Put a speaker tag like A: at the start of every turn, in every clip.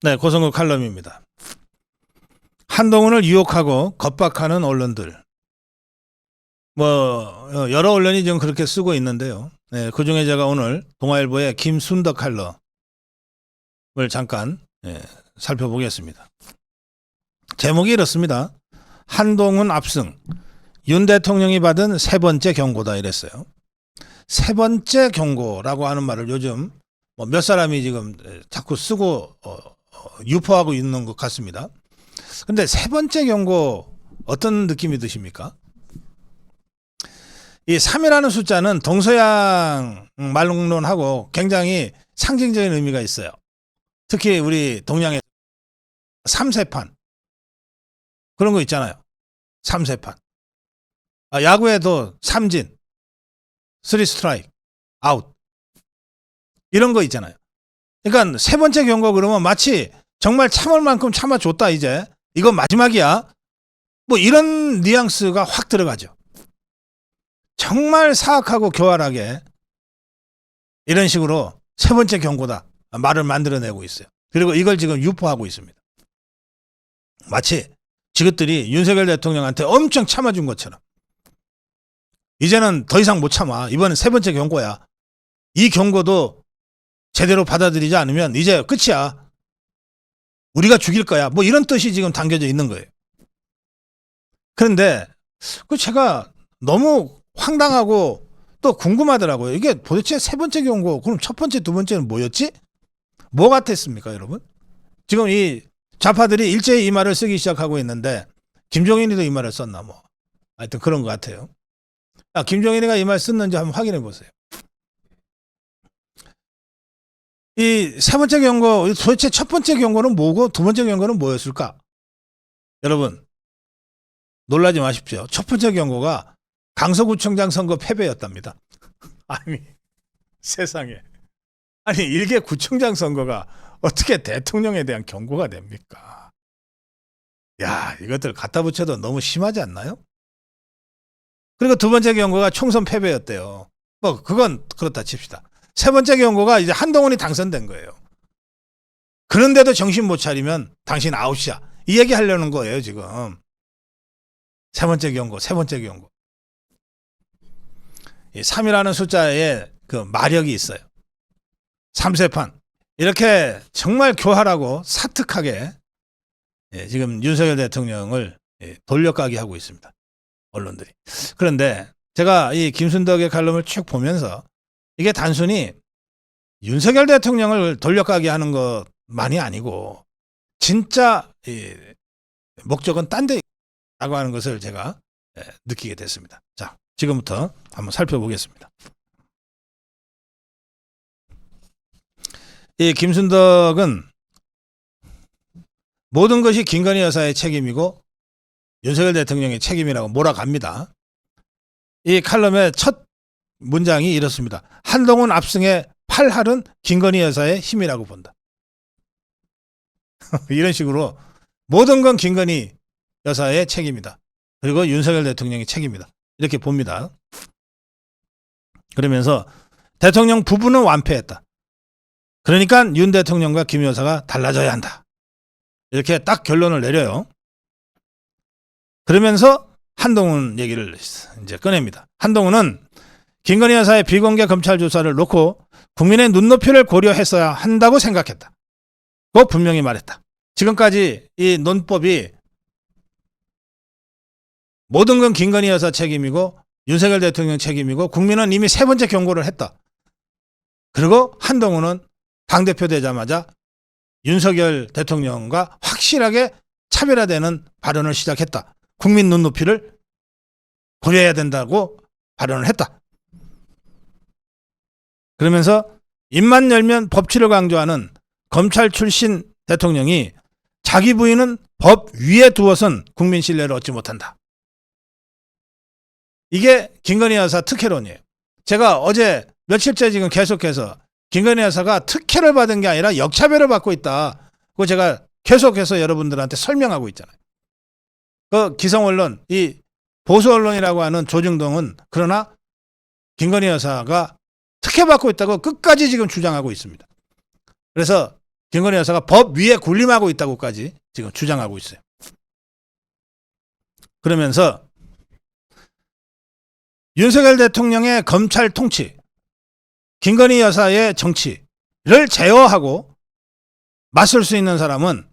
A: 네, 고성국 칼럼입니다. 한동훈을 유혹하고 겁박하는 언론들. 여러 언론이 지금 그렇게 쓰고 있는데요. 네, 그 중에 제가 오늘 동아일보의 김순덕 칼럼을 잠깐 살펴보겠습니다. 제목이 이렇습니다. 한동훈 압승, 윤 대통령이 받은 세 번째 경고다 이랬어요. 세 번째 경고라고 하는 말을 요즘 몇 사람이 지금 자꾸 쓰고 유포하고 있는 것 같습니다. 근데 세 번째 경고 어떤 느낌이 드십니까? 이 3이라는 숫자는 동서양 말론하고 굉장히 상징적인 의미가 있어요. 특히 우리 동양의 3세판 그런 거 있잖아요. 3세판. 야구에도 삼진, 3스트라이크, 아웃 이런 거 있잖아요. 그러니까 세 번째 경고 그러면 마치 정말 참을 만큼 참아줬다 이제 이거 마지막이야 이런 뉘앙스가 확 들어가죠. 정말 사악하고 교활하게 이런 식으로 세 번째 경고다 말을 만들어내고 있어요. 그리고 이걸 지금 유포하고 있습니다. 마치 지긋들이 윤석열 대통령한테 엄청 참아준 것처럼 이제는 더 이상 못 참아. 이번엔 세 번째 경고야. 이 경고도 제대로 받아들이지 않으면 이제 끝이야. 우리가 죽일 거야. 이런 뜻이 지금 담겨져 있는 거예요. 그런데 제가 너무 황당하고 또 궁금하더라고요. 이게 도대체 세 번째 경고, 그럼 첫 번째, 두 번째는 뭐였지? 뭐 같았습니까, 여러분? 지금 이 좌파들이 일제히 이 말을 쓰기 시작하고 있는데 김종인이도 이 말을 썼나 하여튼 그런 것 같아요. 김종인이가 이 말 썼는지 한번 확인해 보세요. 이 세 번째 경고, 도대체 첫 번째 경고는 뭐고 두 번째 경고는 뭐였을까? 여러분, 놀라지 마십시오. 첫 번째 경고가 강서구청장 선거 패배였답니다. 아니, 세상에. 아니, 일개 구청장 선거가 어떻게 대통령에 대한 경고가 됩니까? 야, 이것들 갖다 붙여도 너무 심하지 않나요? 그리고 두 번째 경고가 총선 패배였대요. 그건 그렇다 칩시다. 세 번째 경고가 이제 한동훈이 당선된 거예요. 그런데도 정신 못 차리면 당신 아웃이야. 이 얘기 하려는 거예요, 지금. 세 번째 경고, 세 번째 경고. 이 3이라는 숫자에 그 마력이 있어요. 3세판. 이렇게 정말 교활하고 사특하게 지금 윤석열 대통령을 돌려가게 하고 있습니다. 언론들이. 그런데 제가 이 김순덕의 칼럼을 쭉 보면서 이게 단순히 윤석열 대통령을 돌려가게 하는 것만이 아니고 진짜 목적은 딴 데라고 하는 것을 제가 느끼게 됐습니다. 자, 지금부터 한번 살펴보겠습니다. 이 김순덕은 모든 것이 김건희 여사의 책임이고 윤석열 대통령의 책임이라고 몰아갑니다. 이 칼럼의 첫 문장이 이렇습니다. 한동훈 압승의 팔할은 김건희 여사의 힘이라고 본다. 이런 식으로 모든 건 김건희 여사의 책임이다. 그리고 윤석열 대통령의 책임이다. 이렇게 봅니다. 그러면서 대통령 부부는 완패했다. 그러니까 윤 대통령과 김 여사가 달라져야 한다. 이렇게 딱 결론을 내려요. 그러면서 한동훈 얘기를 이제 꺼냅니다. 한동훈은 김건희 여사의 비공개 검찰 조사를 놓고 국민의 눈높이를 고려했어야 한다고 생각했다. 고 분명히 말했다. 지금까지 이 논법이 모든 건 김건희 여사 책임이고 윤석열 대통령 책임이고 국민은 이미 세 번째 경고를 했다. 그리고 한동훈은 당대표 되자마자 윤석열 대통령과 확실하게 차별화되는 발언을 시작했다. 국민 눈높이를 고려해야 된다고 발언을 했다. 그러면서 입만 열면 법치를 강조하는 검찰 출신 대통령이 자기 부인은 법 위에 두어선 국민 신뢰를 얻지 못한다. 이게 김건희 여사 특혜론이에요. 제가 어제 며칠째 지금 계속해서 김건희 여사가 특혜를 받은 게 아니라 역차별을 받고 있다. 그거 제가 계속해서 여러분들한테 설명하고 있잖아요. 그 기성 언론, 이 보수 언론이라고 하는 조중동은 그러나 김건희 여사가 특혜받고 있다고 끝까지 지금 주장하고 있습니다. 그래서 김건희 여사가 법 위에 군림하고 있다고까지 지금 주장하고 있어요. 그러면서 윤석열 대통령의 검찰 통치, 김건희 여사의 정치를 제어하고 맞설 수 있는 사람은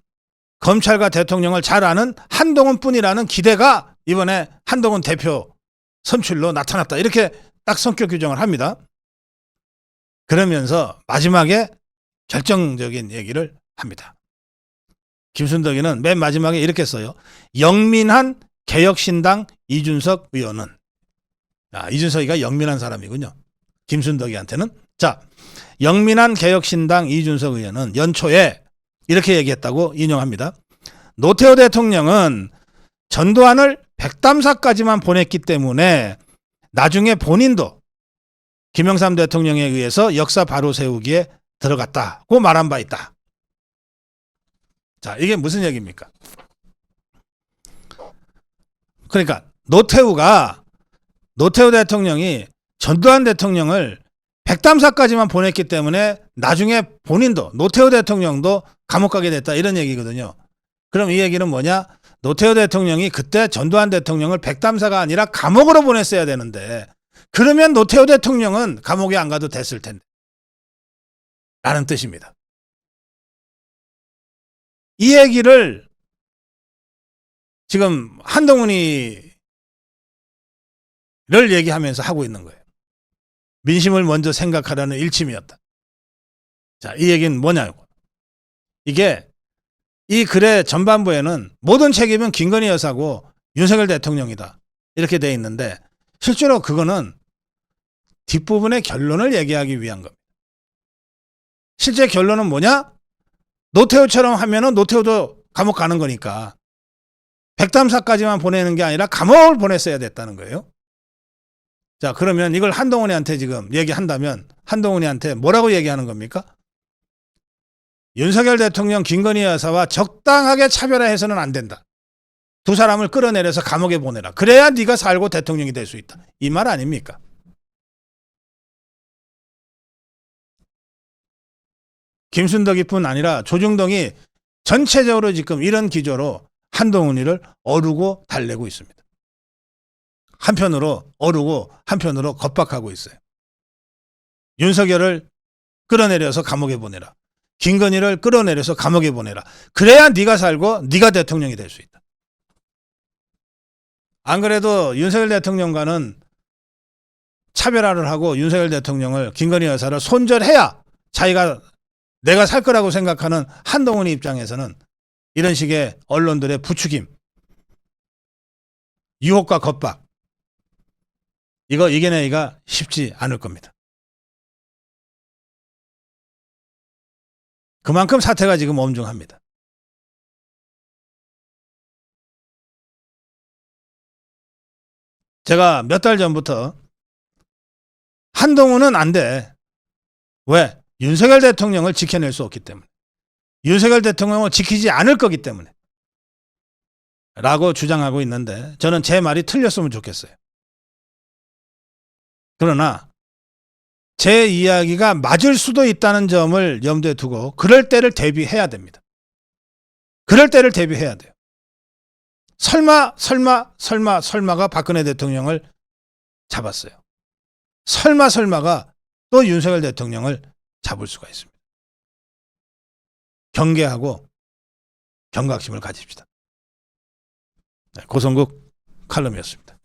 A: 검찰과 대통령을 잘 아는 한동훈뿐이라는 기대가 이번에 한동훈 대표 선출로 나타났다. 이렇게 딱 성격 규정을 합니다. 그러면서 마지막에 결정적인 얘기를 합니다. 김순덕이는 맨 마지막에 이렇게 써요. 영민한 개혁신당 이준석 의원은. 이준석이가 영민한 사람이군요. 김순덕이한테는. 자, 영민한 개혁신당 이준석 의원은 연초에 이렇게 얘기했다고 인용합니다. 노태우 대통령은 전두환을 백담사까지만 보냈기 때문에 나중에 본인도 김영삼 대통령에 의해서 역사 바로 세우기에 들어갔다고 말한 바 있다. 자, 이게 무슨 얘기입니까? 그러니까 노태우 대통령이 전두환 대통령을 백담사까지만 보냈기 때문에 나중에 본인도 노태우 대통령도 감옥 가게 됐다, 이런 얘기거든요. 그럼 이 얘기는 뭐냐? 노태우 대통령이 그때 전두환 대통령을 백담사가 아니라 감옥으로 보냈어야 되는데, 그러면 노태우 대통령은 감옥에 안 가도 됐을 텐데 라는 뜻입니다. 이 얘기를 지금 한동훈이를 얘기하면서 하고 있는 거예요. 민심을 먼저 생각하라는 일침이었다. 자, 이 얘기는 뭐냐고. 이게 이 글의 전반부에는 모든 책임은 김건희 여사고 윤석열 대통령이다, 이렇게 돼 있는데, 실제로 그거는 뒷부분의 결론을 얘기하기 위한 겁니다. 실제 결론은 뭐냐? 노태우처럼 하면은 노태우도 감옥 가는 거니까 백담사까지만 보내는 게 아니라 감옥을 보냈어야 됐다는 거예요. 자, 그러면 이걸 한동훈이한테 지금 얘기한다면 한동훈이한테 뭐라고 얘기하는 겁니까? 윤석열 대통령, 김건희 여사와 적당하게 차별화해서는 안 된다. 두 사람을 끌어내려서 감옥에 보내라. 그래야 네가 살고 대통령이 될 수 있다. 이 말 아닙니까? 김순덕이뿐 아니라 조중동이 전체적으로 지금 이런 기조로 한동훈이를 어루고 달래고 있습니다. 한편으로 어루고 한편으로 겁박하고 있어요. 윤석열을 끌어내려서 감옥에 보내라. 김건희를 끌어내려서 감옥에 보내라. 그래야 네가 살고 네가 대통령이 될 수 있다. 안 그래도 윤석열 대통령과는 차별화를 하고 윤석열 대통령을, 김건희 여사를 손절해야 자기가 내가 살 거라고 생각하는 한동훈이 입장에서는 이런 식의 언론들의 부추김, 유혹과 겁박, 이거 이겨내기가 쉽지 않을 겁니다. 그만큼 사태가 지금 엄중합니다. 제가 몇 달 전부터 한동훈은 안 돼. 왜? 윤석열 대통령을 지켜낼 수 없기 때문에. 윤석열 대통령을 지키지 않을 거기 때문에. 라고 주장하고 있는데, 저는 제 말이 틀렸으면 좋겠어요. 그러나 제 이야기가 맞을 수도 있다는 점을 염두에 두고 그럴 때를 대비해야 됩니다. 그럴 때를 대비해야 돼요. 설마가 박근혜 대통령을 잡았어요. 설마가 또 윤석열 대통령을 잡을 수가 있습니다. 경계하고 경각심을 가집시다. 고성국 칼럼이었습니다.